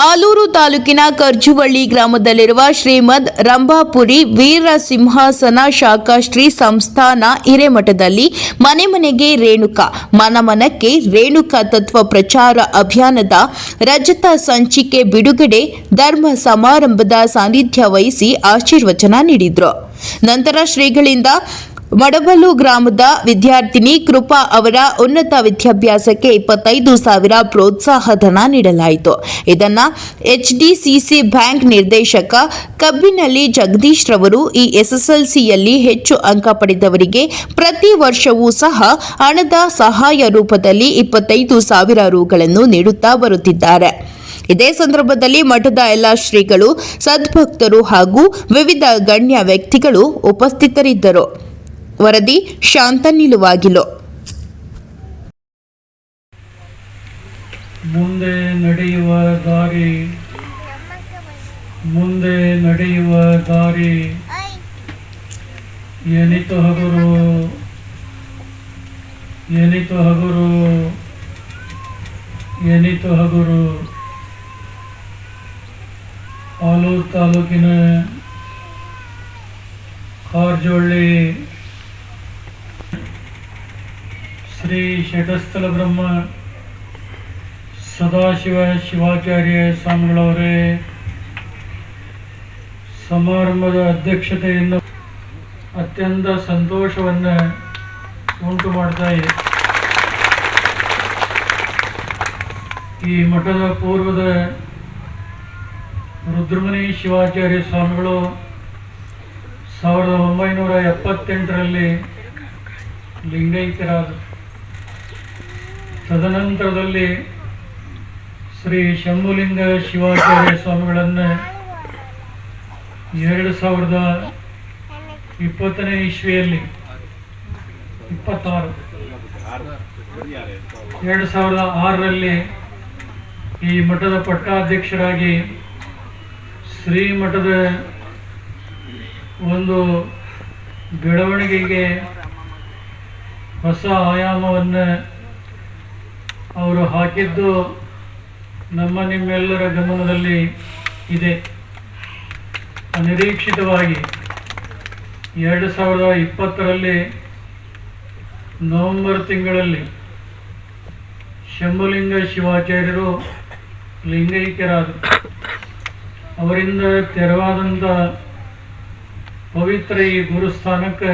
ಆಲೂರು ತಾಲೂಕಿನ ಕರ್ಜುವಳ್ಳಿ ಗ್ರಾಮದಲ್ಲಿರುವ ಶ್ರೀಮದ್ ರಂಭಾಪುರಿ ವೀರ ಸಿಂಹಾಸನ ಶಾಖಾ ಶ್ರೀ ಸಂಸ್ಥಾನ ಹಿರೇಮಠದಲ್ಲಿ ಮನೆ ಮನೆಗೆ ರೇಣುಕಾ ಮನಮನಕ್ಕೆ ರೇಣುಕಾ ತತ್ವ ಪ್ರಚಾರ ಅಭಿಯಾನದ ರಜತ ಸಂಚಿಕೆ ಬಿಡುಗಡೆ ಧರ್ಮ ಸಮಾರಂಭದ ಸಾನ್ನಿಧ್ಯ ವಹಿಸಿ ಆಶೀರ್ವಚನ ನೀಡಿದರು. ನಂತರ ಶ್ರೀಗಳಿಂದ ಮಡಬಲು ಗ್ರಾಮದ ವಿದ್ಯಾರ್ಥಿನಿ ಕೃಪಾ ಅವರ ಉನ್ನತ ವಿದ್ಯಾಭ್ಯಾಸಕ್ಕೆ 25,000 ಪ್ರೋತ್ಸಾಹ ಧನ ನೀಡಲಾಯಿತು. ಇದನ್ನ HDCC ಬ್ಯಾಂಕ್ ನಿರ್ದೇಶಕ ಕಬ್ಬಿನಳ್ಳಿ ಜಗದೀಶ್ ರವರು ಈ SSLCಯಲ್ಲಿ ಹೆಚ್ಚು ಅಂಕ ಪಡೆದವರಿಗೆ ಪ್ರತಿ ವರ್ಷವೂ ಸಹ ಹಣದ ಸಹಾಯ ರೂಪದಲ್ಲಿ 25,000 ರುಗಳನ್ನು ನೀಡುತ್ತಾ ಬರುತ್ತಿದ್ದಾರೆ. ಇದೇ ಸಂದರ್ಭದಲ್ಲಿ ಮಠದ ಎಲ್ಲ ಶ್ರೀಗಳು, ಸದ್ಭಕ್ತರು ಹಾಗೂ ವಿವಿಧ ಗಣ್ಯ ವ್ಯಕ್ತಿಗಳು ಉಪಸ್ಥಿತರಿದ್ದರು. ವರದಿ ಶಾಂತ ನಿಲುವಾಗಿಲು. ಮುಂದೆ ನಡೆಯುವ ದಾರಿ ಏನಿತು ಹಗುರು ಆಲೂರು ತಾಲೂಕಿನ ಕಾರ್ಜೋಳ್ಳಿ ಶ್ರೀ ಷಟಸ್ಥಲ ಬ್ರಹ್ಮ ಸದಾಶಿವ ಶಿವಾಚಾರ್ಯ ಸ್ವಾಮಿಗಳವರೇ ಸಮಾರಂಭದ ಅಧ್ಯಕ್ಷತೆಯನ್ನು ಅತ್ಯಂತ ಸಂತೋಷವನ್ನು ಉಂಟು ಮಾಡ್ತಾ ಇದೆ. ಈ ಮಠದ ಪೂರ್ವದ ರುದ್ರಮುನಿ ಶಿವಾಚಾರ್ಯ ಸ್ವಾಮಿಗಳು 1978ರಲ್ಲಿ ಲಿಂಗೈಕ್ಯರಾದರು. ತದನಂತರದಲ್ಲಿ ಶ್ರೀ ಶಂಭುಲಿಂಗ ಶಿವಾಚಾರ್ಯ ಸ್ವಾಮಿಗಳನ್ನು 2020ನೇ ಇಸ್ವಿಯಲ್ಲಿ 2006ರಲ್ಲಿ ಈ ಮಠದ ಪಟ್ಟಾಧ್ಯಕ್ಷರಾಗಿ ಶ್ರೀಮಠದ ಒಂದು ಬೆಳವಣಿಗೆಗೆ ಹೊಸ ಆಯಾಮವನ್ನು ಅವರು ಹಾಕಿದ್ದು ನಮ್ಮ ನಿಮ್ಮೆಲ್ಲರ ಗಮನದಲ್ಲಿ ಇದೆ. ಅನಿರೀಕ್ಷಿತವಾಗಿ 2020ರಲ್ಲಿ ನವೆಂಬರ್ ತಿಂಗಳಲ್ಲಿ ಶಂಭುಲಿಂಗ ಶಿವಾಚಾರ್ಯರು ಲಿಂಗೈಕ್ಯರಾದರು. ಅವರಿಂದ ತೆರವಾದಂಥ ಪವಿತ್ರ ಈ ಗುರುಸ್ಥಾನಕ್ಕೆ